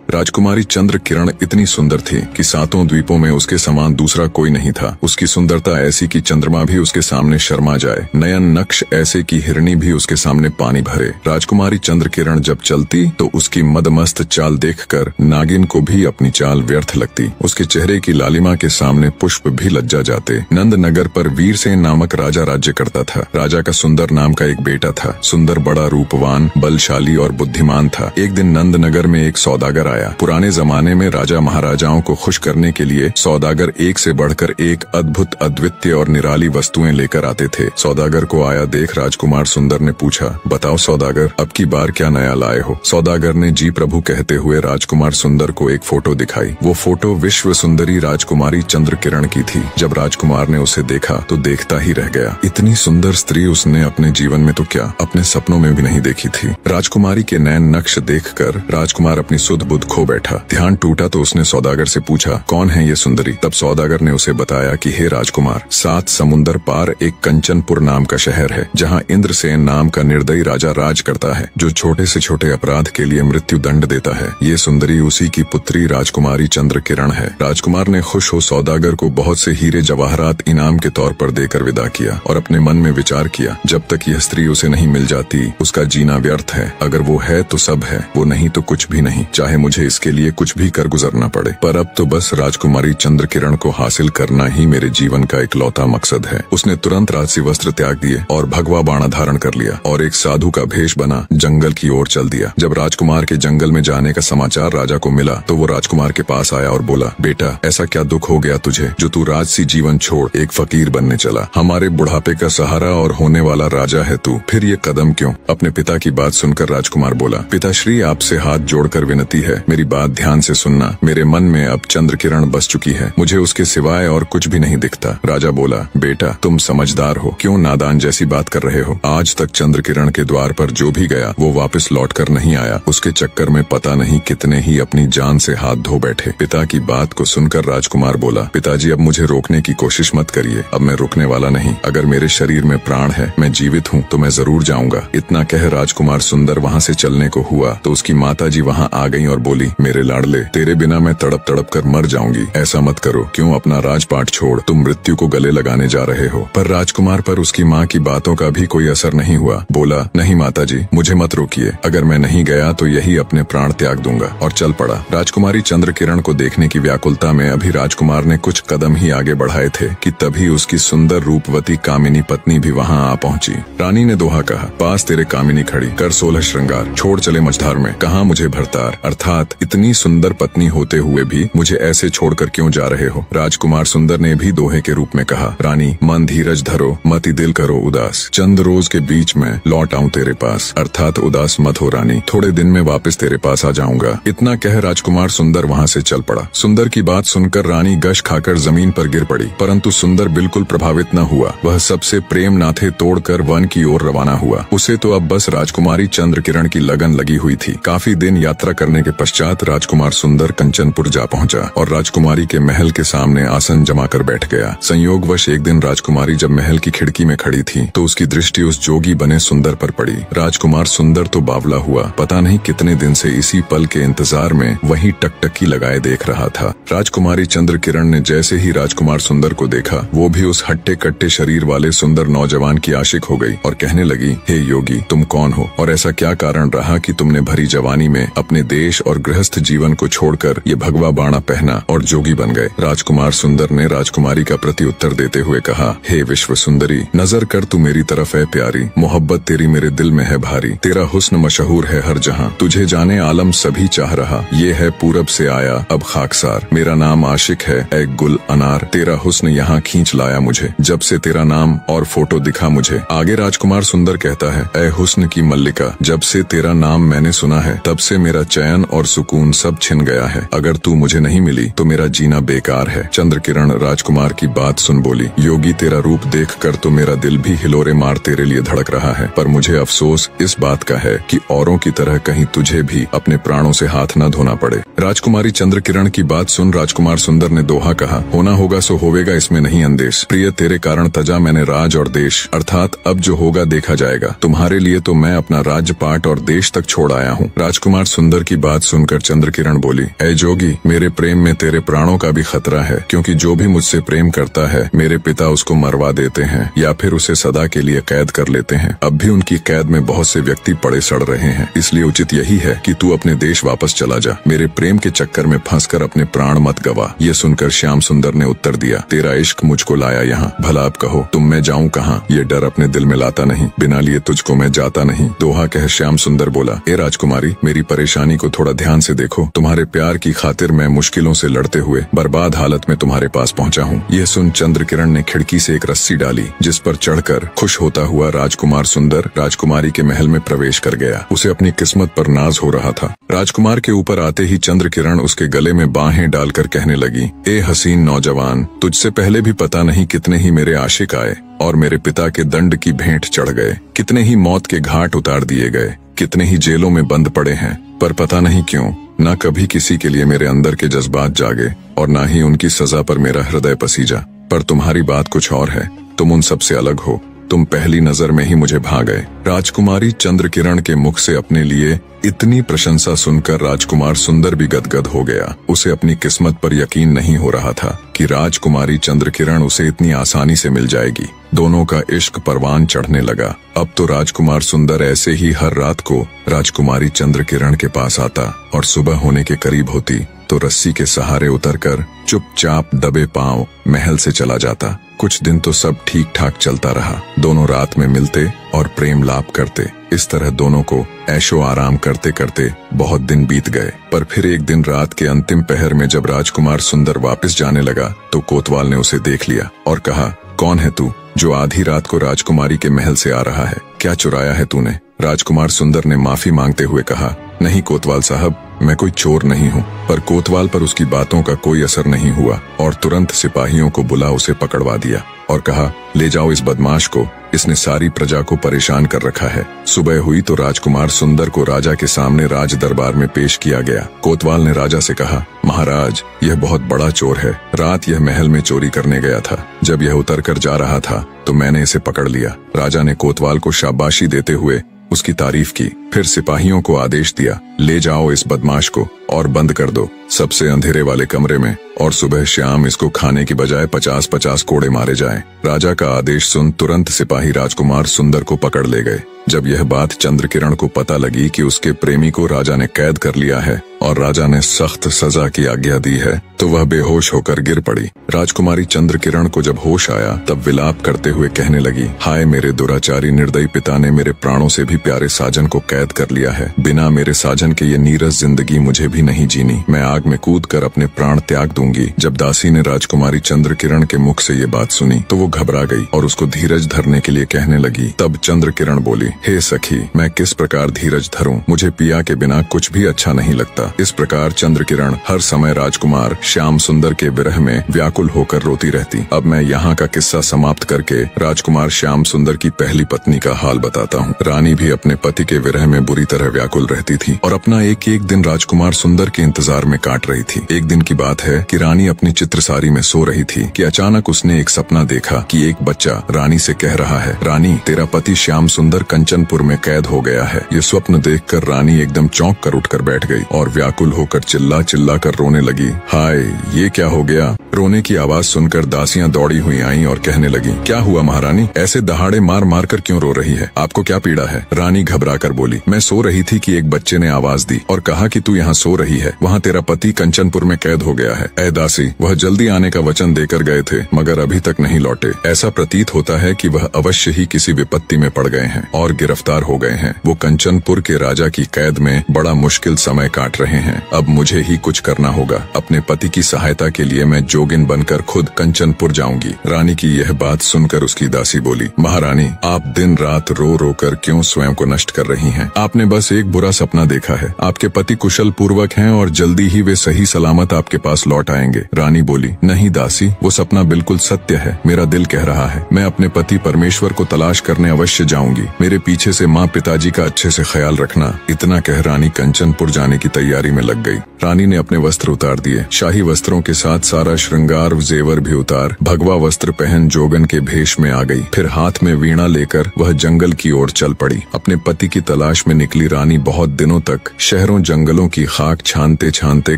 राजकुमारी चंद्र किरण इतनी सुंदर थी कि सातों द्वीपों में उसके समान दूसरा कोई नहीं था। उसकी सुंदरता ऐसी कि चंद्रमा भी उसके सामने शर्मा जाए, नयन नक्श ऐसे कि हिरणी भी उसके सामने पानी भरे। राजकुमारी चंद्र किरण जब चलती तो उसकी मदमस्त चाल देखकर नागिन को भी अपनी चाल व्यर्थ लगती। उसके चेहरे की लालिमा के सामने पुष्प भी लज्जा जाते। नंद नगर पर वीरसेन नामक राजा राज्य करता था। राजा का सुंदर नाम का एक बेटा था। सुंदर, बड़ा, रूपवान, बलशाली और बुद्धिमान था। एक दिन नंद नगर में एक सौदागर आया। पुराने जमाने में राजा महाराजाओं को खुश करने के लिए सौदागर एक से बढ़कर एक अद्भुत, अद्वितीय और निराली वस्तुएं लेकर आते थे। सौदागर को आया देख राजकुमार सुंदर ने पूछा, बताओ सौदागर, अब की बार क्या नया लाए हो? सौदागर ने जी प्रभु कहते हुए राजकुमार सुंदर को एक फोटो दिखाई। वो फोटो विश्व सुंदरी राजकुमारी चंद्र किरण की थी। जब राजकुमार ने उसे देखा तो देखता ही रह गया। इतनी सुंदर स्त्री उसने अपने जीवन में तो क्या, अपने सपनों में भी नहीं देखी थी। राजकुमारी के नैन नक्श देखकर राजकुमार अपनी सुध बुध खो बैठा। ध्यान टूटा तो उसने सौदागर से पूछा, कौन है ये सुंदरी? तब सौदागर ने उसे बताया कि हे राजकुमार, 7 समुंदर पार एक कंचनपुर नाम का शहर है, जहाँ इंद्रसेन नाम का निर्दयी राजा राज करता है, जो छोटे से छोटे अपराध के लिए मृत्यु दंड देता है। ये सुंदरी उसी की पुत्री राजकुमारी चंद्र किरण है। राजकुमार ने खुश हो सौदागर को बहुत से हीरे जवाहरात इनाम के तौर पर देकर विदा किया और अपने मन में विचार किया, जब तक यह स्त्री उसे नहीं मिल जाती उसका जीना व्यर्थ है। अगर वो है तो सब है, वो नहीं तो कुछ भी नहीं, चाहे मुझे इसके लिए कुछ भी कर गुजरना पड़े। पर अब तो बस राजकुमारी चंद्र किरण को हासिल करना ही मेरे जीवन का इकलौता मकसद है। उसने तुरंत राजसी वस्त्र त्याग दिए और भगवा बाणा धारण कर लिया और एक साधु का भेष बना जंगल की ओर चल दिया। जब राजकुमार के जंगल में जाने का समाचार राजा को मिला तो वो राजकुमार के पास आया और बोला, बेटा, ऐसा क्या दुख हो गया तुझे जो तू राजसी जीवन छोड़ एक फकीर बनने चला? हमारे बुढ़ापे का सहारा और होने वाला राजा है तू, फिर ये कदम क्यों? अपने पिता की बात सुनकर राजकुमार बोला, पिताश्री, आपसे हाथ जोड़कर विनती है, मेरी बात ध्यान से सुनना। मेरे मन में अब चंद्र किरण बस चुकी है, मुझे उसके सिवाय और कुछ भी नहीं दिखता। राजा बोला, बेटा, तुम समझदार हो, क्यों नादान जैसी बात कर रहे हो? आज तक चंद्र किरण के द्वार पर जो भी गया वो वापस लौट कर नहीं आया। उसके चक्कर में पता नहीं कितने ही अपनी जान से हाथ धो बैठे। पिता की बात को सुनकर राजकुमार बोला, पिताजी, अब मुझे रोकने की कोशिश मत करिए, अब मैं रुकने वाला नहीं। अगर मेरे शरीर में प्राण है, मैं जीवित हूँ, तो मैं जरूर जाऊंगा। इतना कह राजकुमार सुंदर वहाँ से चलने को हुआ तो उसकी माताजी वहाँ आ गई और बोली, मेरे लाडले, तेरे बिना मैं तड़प तड़प कर मर जाऊंगी। ऐसा मत करो, क्यों अपना राजपाट छोड़ तुम मृत्यु को गले लगाने जा रहे हो? पर राजकुमार पर उसकी माँ की बातों का भी कोई असर नहीं हुआ। बोला, नहीं माताजी, मुझे मत रोकिए, अगर मैं नहीं गया तो यही अपने प्राण त्याग दूंगा, और चल पड़ा। राजकुमारी चंद्र किरण को देखने की व्याकुलता में अभी राजकुमार ने कुछ कदम ही आगे बढ़ाए थे कि तभी उसकी सुंदर रूपवती कामिनी पत्नी भी वहाँ आ पहुँची। रानी ने दोहा कहा, पास तेरे कामिनी खड़ी, कर 16 श्रृंगार, छोड़ चले मझधार में, कहाँ मुझे भरतार। अर्थात इतनी सुंदर पत्नी होते हुए भी मुझे ऐसे छोड़कर क्यों जा रहे हो? राजकुमार सुंदर ने भी दोहे के रूप में कहा, रानी, मन धीरज धरो, मति दिल करो उदास, चंद रोज के बीच में लौट आऊं तेरे पास। अर्थात उदास मत हो रानी, थोड़े दिन में वापस तेरे पास आ जाऊंगा। इतना कह राजकुमार सुंदर वहाँ से चल पड़ा। सुंदर की बात सुनकर रानी गश खाकर जमीन पर गिर पड़ी, परंतु सुंदर बिल्कुल प्रभावित न हुआ। वह सबसे प्रेम नाथे तोड़कर वन की ओर रवाना हुआ। उसे तो अब बस राजकुमारी चंद्र किरण की लगन लगी हुई थी। काफी दिन यात्रा करने के पश्चात राजकुमार सुंदर कंचनपुर जा पहुंचा और राजकुमारी के महल के सामने आसन जमा कर बैठ गया। संयोगवश एक दिन राजकुमारी जब महल की खिड़की में खड़ी थी तो उसकी दृष्टि उस जोगी बने सुंदर पर पड़ी। राजकुमार सुंदर तो बावला हुआ, पता नहीं कितने दिन से इसी पल के इंतजार में वहीं टकटकी लगाए देख रहा था। राजकुमारी चंद्र किरण ने जैसे ही राजकुमार सुंदर को देखा, वो भी उस हट्टे कट्टे शरीर वाले सुंदर नौजवान की आशिक हो गई और कहने लगी, हे योगी, तुम कौन हो और ऐसा क्या कारण रहा कि तुमने भरी जवानी में अपने देश और गृहस्थ जीवन को छोड़कर ये भगवा बाणा पहना और जोगी बन गए? राजकुमार सुंदर ने राजकुमारी का प्रति उत्तर देते हुए कहा, हे विश्व सुंदरी, नजर कर तू मेरी तरफ है प्यारी, मोहब्बत तेरी मेरे दिल में है भारी, तेरा हुस्न मशहूर है हर जहां, तुझे जाने आलम सभी चाह रहा, ये है पूरब से आया अब खाकसार, मेरा नाम आशिक है ए गुल अनार, तेरा हुस्न यहाँ खींच लाया मुझे, जब से तेरा नाम और फोटो दिखा मुझे। आगे राजकुमार सुंदर कहता है, ए हुस्न की मल्लिका, जब से तेरा नाम मैंने सुना है तब से मेरा चैन और सुकून सब छिन गया है, अगर तू मुझे नहीं मिली तो मेरा जीना बेकार है। चंद्र किरण राजकुमार की बात सुन बोली, योगी, तेरा रूप देखकर तो मेरा दिल भी हिलोरे मार तेरे लिए धड़क रहा है, पर मुझे अफसोस इस बात का है कि औरों की तरह कहीं तुझे भी अपने प्राणों से हाथ न धोना पड़े। राजकुमारी चंद्र किरण की बात सुन राजकुमार सुंदर ने दोहा कहा, होना होगा सो होवेगा, इसमें नहीं अंदेश। प्रिय, तेरे कारण तजा मैंने राज और देश, अर्थात अब जो होगा देखा जाएगा। तुम्हारे लिए तो मैं अपना राज्य पाट और देश तक छोड़ आया हूँ। राजकुमार सुंदर की बात सुनकर चंद्रकिरण बोली, ऐ जोगी, मेरे प्रेम में तेरे प्राणों का भी खतरा है, क्योंकि जो भी मुझसे प्रेम करता है मेरे पिता उसको मरवा देते हैं या फिर उसे सदा के लिए कैद कर लेते हैं। अब भी उनकी कैद में बहुत से व्यक्ति पड़े सड़ रहे हैं, इसलिए उचित यही है कि तू अपने देश वापस चला जा। मेरे प्रेम के चक्कर में फंसकर अपने प्राण मत गवा। ये सुनकर श्याम सुंदर ने उत्तर दिया, तेरा इश्क मुझको लाया यहाँ, भला अब कहो तुम मैं जाऊँ कहाँ? ये डर अपने दिल में लाता नहीं, बिना लिए तुझको मैं जाता नहीं। दोहा कह श्याम सुंदर बोला, ए राजकुमारी, मेरी परेशानी को थोड़ा ध्यान से देखो। तुम्हारे प्यार की खातिर मैं मुश्किलों से लड़ते हुए बर्बाद हालत में तुम्हारे पास पहुंचा हूँ। यह सुन चंद्रकिरण ने खिड़की से एक रस्सी डाली, जिस पर चढ़कर खुश होता हुआ राजकुमार सुंदर राजकुमारी के महल में प्रवेश कर गया। उसे अपनी किस्मत पर नाज हो रहा था। राजकुमार के ऊपर आते ही चंद्रकिरण उसके गले में बाहें डालकर कहने लगी, ए हसीन नौजवान, तुझसे पहले भी पता नहीं कितने ही मेरे आशिक आए और मेरे पिता के दंड की भेंट चढ़ गए, कितने ही मौत के घाट उतार दिए गए, कितने ही जेलों में बंद पड़े हैं, पर पता नहीं क्यों न कभी किसी के लिए मेरे अंदर के जज्बात जागे और न ही उनकी सजा पर मेरा हृदय पसीजा। पर तुम्हारी बात कुछ और है, तुम उन सबसे अलग हो। तुम पहली नजर में ही मुझे भा गए। राजकुमारी चंद्रकिरण के मुख से अपने लिए इतनी प्रशंसा सुनकर राजकुमार सुंदर भी गदगद हो गया। उसे अपनी किस्मत पर यकीन नहीं हो रहा था कि राजकुमारी चंद्रकिरण उसे इतनी आसानी से मिल जाएगी। दोनों का इश्क परवान चढ़ने लगा। अब तो राजकुमार सुंदर ऐसे ही हर रात को राजकुमारी चंद्रकिरण के पास आता और सुबह होने के करीब होती तो रस्सी के सहारे उतरकर चुपचाप दबे पांव महल से चला जाता। कुछ दिन तो सब ठीक ठाक चलता रहा। दोनों रात में मिलते और प्रेम लाप करते। इस तरह दोनों को ऐशो आराम करते करते बहुत दिन बीत गए। पर फिर एक दिन रात के अंतिम पहर में जब राजकुमार सुंदर वापस जाने लगा तो कोतवाल ने उसे देख लिया और कहा, कौन है तू जो आधी रात को राजकुमारी के महल से आ रहा है? क्या चुराया है तूने? राजकुमार सुंदर ने माफी मांगते हुए कहा, नहीं कोतवाल साहब, मैं कोई चोर नहीं हूँ। पर कोतवाल पर उसकी बातों का कोई असर नहीं हुआ और तुरंत सिपाहियों को बुला उसे पकड़वा दिया और कहा, ले जाओ इस बदमाश को, इसने सारी प्रजा को परेशान कर रखा है। सुबह हुई तो राजकुमार सुंदर को राजा के सामने राज दरबार में पेश किया गया। कोतवाल ने राजा से कहा, महाराज, यह बहुत बड़ा चोर है। रात यह महल में चोरी करने गया था। जब यह उतर कर जा रहा था तो मैंने इसे पकड़ लिया। राजा ने कोतवाल को शाबाशी देते हुए उसकी तारीफ की, फिर सिपाहियों को आदेश दिया, ले जाओ इस बदमाश को और बंद कर दो सबसे अंधेरे वाले कमरे में, और सुबह शाम इसको खाने की बजाय 50-50 कोड़े मारे जाएं। राजा का आदेश सुन तुरंत सिपाही राजकुमार सुंदर को पकड़ ले गए। जब यह बात चंद्रकिरण को पता लगी कि उसके प्रेमी को राजा ने कैद कर लिया है और राजा ने सख्त सजा की आज्ञा दी है तो वह बेहोश होकर गिर पड़ी। राजकुमारी चंद्रकिरण को जब होश आया तब विलाप करते हुए कहने लगी, हाय मेरे दुराचारी निर्दयी पिता ने मेरे प्राणों से भी प्यारे साजन को कैद कर लिया है। बिना मेरे साजन के ये नीरस जिंदगी मुझे भी नहीं जीनी। मैं आग में कूद कर अपने प्राण त्याग दूंगी। जब दासी ने राजकुमारी चंद्रकिरण के मुख से ये बात सुनी तो वो घबरा गई और उसको धीरज धरने के लिए कहने लगी। तब चंद्रकिरण बोली, हे सखी, मैं किस प्रकार धीरज धरूं? मुझे पिया के बिना कुछ भी अच्छा नहीं लगता। इस प्रकार चंद्रकिरण हर समय राजकुमार श्याम सुंदर के विरह में व्याकुल होकर रोती रहती। अब मैं यहाँ का किस्सा समाप्त करके राजकुमार श्याम सुंदर की पहली पत्नी का हाल बताता हूँ। रानी भी अपने पति के विरह में बुरी तरह व्याकुल रहती थी और अपना एक एक दिन राजकुमार सुंदर के इंतजार में काट रही थी। एक दिन की बात है कि रानी अपनी चित्रसारी में सो रही थी कि अचानक उसने एक सपना देखा कि एक बच्चा रानी से कह रहा है, रानी, तेरा पति श्याम सुंदर कंचनपुर में कैद हो गया है। ये स्वप्न देखकर रानी एकदम चौंक कर उठकर बैठ गई और व्याकुल होकर चिल्ला चिल्ला कर रोने लगी। हाय, ये क्या हो गया? रोने की आवाज सुनकर दासियां दौड़ी हुई आईं और कहने लगी, क्या हुआ महारानी? ऐसे दहाड़े मार मार कर क्यों रो रही है? आपको क्या पीड़ा है? रानी घबरा कर बोली, मैं सो रही थी कि एक बच्चे ने आवाज दी और कहा कि तू यहाँ सो रही है, वहाँ तेरा पति कंचनपुर में कैद हो गया है। ऐ दासी, वह जल्दी आने का वचन देकर गए थे मगर अभी तक नहीं लौटे। ऐसा प्रतीत होता है कि वह अवश्य ही किसी विपत्ति में पड़ गए हैं और गिरफ्तार हो गए हैं। वो कंचनपुर के राजा की कैद में बड़ा मुश्किल समय काट रहे हैं। अब मुझे ही कुछ करना होगा। अपने पति की सहायता के लिए मैं जोगिन बनकर खुद कंचनपुर जाऊंगी। रानी की यह बात सुनकर उसकी दासी बोली, महारानी, आप दिन रात रो रो कर क्यों स्वयं को नष्ट कर रही हैं? आपने बस एक बुरा सपना देखा है। आपके पति कुशल पूर्वक हैं और जल्दी ही वे सही सलामत आपके पास लौट आएंगे। रानी बोली, नहीं दासी, वो सपना बिल्कुल सत्य है। मेरा दिल कह रहा है मैं अपने पति परमेश्वर को तलाश करने अवश्य जाऊंगी। मेरे पीछे से माँ पिताजी का अच्छे से ख्याल रखना। इतना कह रानी कंचनपुर जाने की तैयारी में लग गई। रानी ने अपने वस्त्र उतार दिए। शाही वस्त्रों के साथ सारा श्रृंगार जेवर भी उतार, भगवा वस्त्र पहन जोगन के भेष में आ गई। फिर हाथ में वीणा लेकर वह जंगल की ओर चल पड़ी। अपने पति की तलाश में निकली रानी बहुत दिनों तक शहरों जंगलों की खाक छानते छानते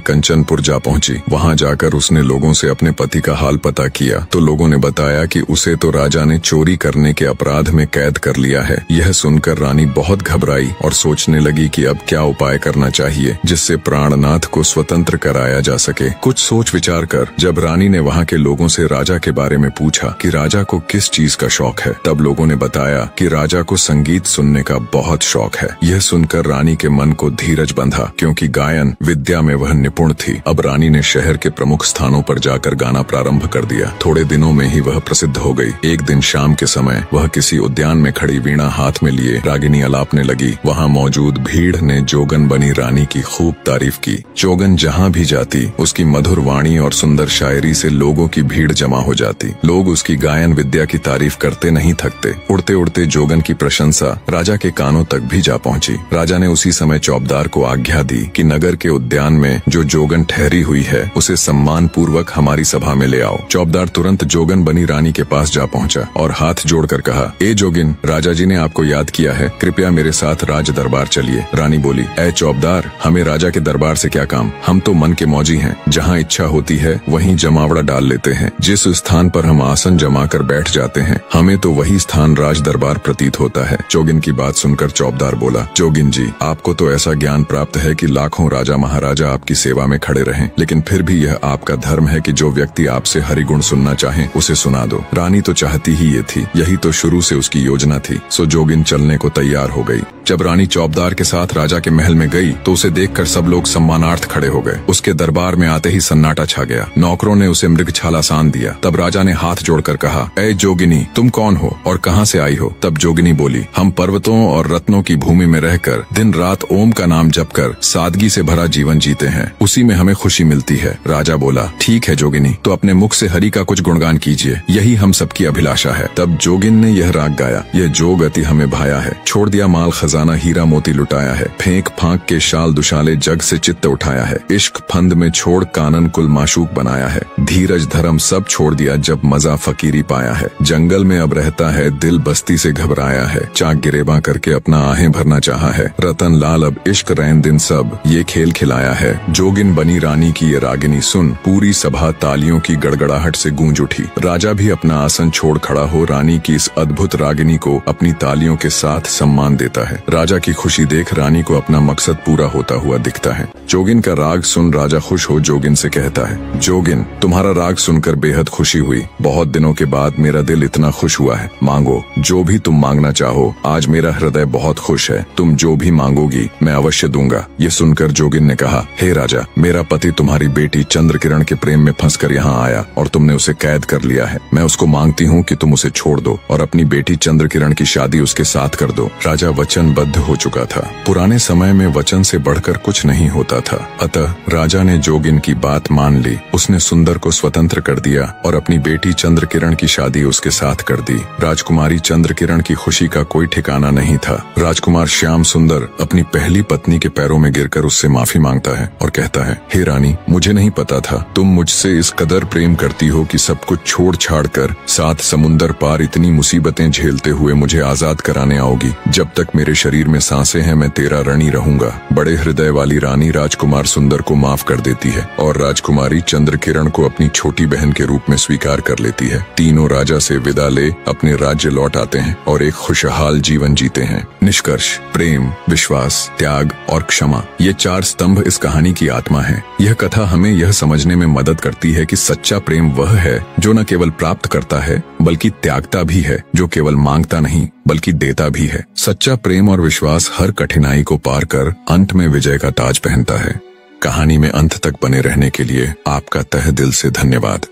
कंचनपुर जा पहुंची। वहां जाकर उसने लोगों से अपने पति का हाल पता किया तो लोगों ने बताया कि उसे तो राजा ने चोरी करने के अपराध में कैद कर लिया है। यह सुनकर रानी बहुत घबराई और सोचने लगी कि अब क्या उपाय करना चाहिए जिससे प्राणनाथ को स्वतंत्र कराया जा सके। कुछ सोच विचार कर जब रानी ने वहाँ के लोगों से राजा के बारे में पूछा कि राजा को किस चीज का शौक है, तब लोगों ने बताया कि राजा को संगीत सुनने का बहुत शौक है। यह सुनकर रानी के मन को धीरज बंधा, क्योंकि गायन विद्या में वह निपुण थी। अब रानी ने शहर के प्रमुख स्थानों पर जाकर गाना प्रारंभ कर दिया। थोड़े दिनों में ही वह प्रसिद्ध हो गई। एक दिन शाम के समय वह किसी उद्यान में खड़ी वीणा हाथ में लिए रागिनी अलापने लगी। वहाँ मौजूद भीड़ ने जोगन बनी रानी की खूब तारीफ की। जोगन जहाँ भी जाती उसकी मधुर वाणी और सुंदर शायरी से लोगों की भीड़ जमा हो जाती। लोग उसकी गायन विद्या की तारीफ करते नहीं थकते। उड़ते उड़ते जोगन की प्रशंसा राजा के कानों तक भी जा पहुंची। राजा ने उसी समय चौबदार को आज्ञा दी कि नगर के उद्यान में जो जोगन ठहरी हुई है उसे सम्मान पूर्वक हमारी सभा में ले आओ। चौबदार तुरंत जोगन बनी रानी के पास जा पहुंचा और हाथ जोड़कर कहा, ए जोगिन, राजा जी ने आपको याद किया है, कृपया मेरे साथ राज दरबार चलिए। रानी बोली, ए चौबदार, हमें राजा के दरबार से क्या काम, हम तो मन के मौजी हैं। जहाँ इच्छा होती है वहीं जमावड़ा डाल लेते हैं। जिस स्थान पर हम आसन जमा कर बैठ जाते हैं हमें तो वही स्थान राज दरबार प्रतीत होता है। जोगिन की बात सुनकर चौबदार बोला, जोगिन जी, आपको तो ऐसा ज्ञान प्राप्त है कि लाखों राजा महाराजा आपकी सेवा में खड़े रहें, लेकिन फिर भी यह आपका धर्म है कि जो व्यक्ति आपसे हरिगुण सुनना चाहे उसे सुना दो। रानी तो चाहती ही ये थी, यही तो शुरू से उसकी योजना थी। सो जोगिन चलने को तैयार हो गई। जब रानी चौबदार के साथ राजा के महल में गई तो उसे देखकर सब लोग सम्मानार्थ खड़े हो गए। उसके दरबार में आते ही सन्नाटा छा गया। नौकरों ने उसे मृगछाला सान दिया। तब राजा ने हाथ जोड़कर कहा, ए जोगिनी, तुम कौन हो और कहाँ से आई हो? तब जोगिनी बोली, हम पर्वतों और रत्नों की भूमि में रहकर दिन रात ओम का नाम जपकर सादगी से भरा जीवन जीते हैं, उसी में हमें खुशी मिलती है। राजा बोला, ठीक है जोगिनी, तो अपने मुख से हरि का कुछ गुणगान कीजिए, यही हम सबकी अभिलाषा है। तब जोगिन ने यह राग गाया, यह जोग अति हमें भाया है, छोड़ दिया माल खजाना हीरा मोती लुटाया है, फेंक फांक के शाल दुशाले जग से चित्त उठाया है, इश्क फंद में छोड़ कानन कुल माशूक बनाया है, धीरज धर्म सब छोड़ दिया जब मजा फकीरी पाया है, जंगल में अब रहता है दिल बस्ती से घबराया है, चाक गिरेबा करके अपना आहें भरना चाहा है, रतन लाल अब इश्क रैन दिन सब ये खेल खिलाया है। जोगिन बनी रानी की ये रागिनी सुन पूरी सभा तालियों की गड़गड़ाहट से गूंज उठी। राजा भी अपना आसन छोड़ खड़ा हो रानी की इस अद्भुत रागिनी को अपनी तालियों के साथ सम्मान देता है। राजा की खुशी देख रानी को अपना मकसद पूरा होता हुआ दिखता है। जोगिन का राग सुन राजा खुश हो जोगिन से कहता है, जोगिन, तुम्हारा राग सुनकर बेहद खुशी हुई। बहुत दिनों के बाद मेरा दिल इतना खुश हुआ है। मांगो जो भी तुम मांगना चाहो, आज मेरा हृदय बहुत खुश है। तुम जो भी मांगोगी मैं अवश्य दूंगा। ये सुनकर जोगिन ने कहा, हे राजा, मेरा पति तुम्हारी बेटी चंद्रकिरण के प्रेम में फंसकर यहाँ आया और तुमने उसे कैद कर लिया है। मैं उसको मांगती हूँ कि तुम उसे छोड़ दो और अपनी बेटी चंद्रकिरण की शादी उसके साथ कर दो। राजा वचनबद्ध हो चुका था। पुराने समय में वचन से बढ़कर कुछ नहीं होता था। अतः राजा ने जोगिन की बात मान ली। उसने सुंदर को स्वतंत्र कर दिया और अपनी बेटी चंद्रकिरण की शादी उसके साथ कर दी। राजकुमारी चंद्रकिरण की खुशी का कोई ठिकाना नहीं था। राजकुमार श्याम सुंदर अपनी पहली पत्नी के पैरों में गिरकर उससे माफी मांगता है और कहता है, हे रानी, मुझे नहीं पता था तुम मुझसे इस कदर प्रेम करती हो कि सब कुछ छोड़ छाड़ कर 7 समुंदर पार इतनी मुसीबतें झेलते हुए मुझे आजाद कराने आओगी। जब तक मेरे शरीर में सांसें हैं मैं तेरा ऋणी रहूंगा। बड़े हृदय वाली रानी राजकुमार सुंदर को माफ कर देती है और राजकुमारी चंद्रकिरण को अपनी छोटी बहन के रूप में स्वीकार कर लेती है। तीनों राजा से विदा ले अपने राज्य लौट आते हैं और एक खुशहाल जीवन जीते हैं। निष्कर्ष, प्रेम, विश्वास, त्याग और क्षमा, ये 4 स्तंभ इस कहानी की आत्मा है। यह कथा हमें यह समझने में मदद करती है कि सच्चा प्रेम वह है जो न केवल प्राप्त करता है बल्कि त्यागता भी है, जो केवल मांगता नहीं बल्कि देता भी है। सच्चा प्रेम और विश्वास हर कठिनाई को पार कर अंत में विजय का ताज पहनता है। कहानी में अंत तक बने रहने के लिए आपका तहे दिल से धन्यवाद।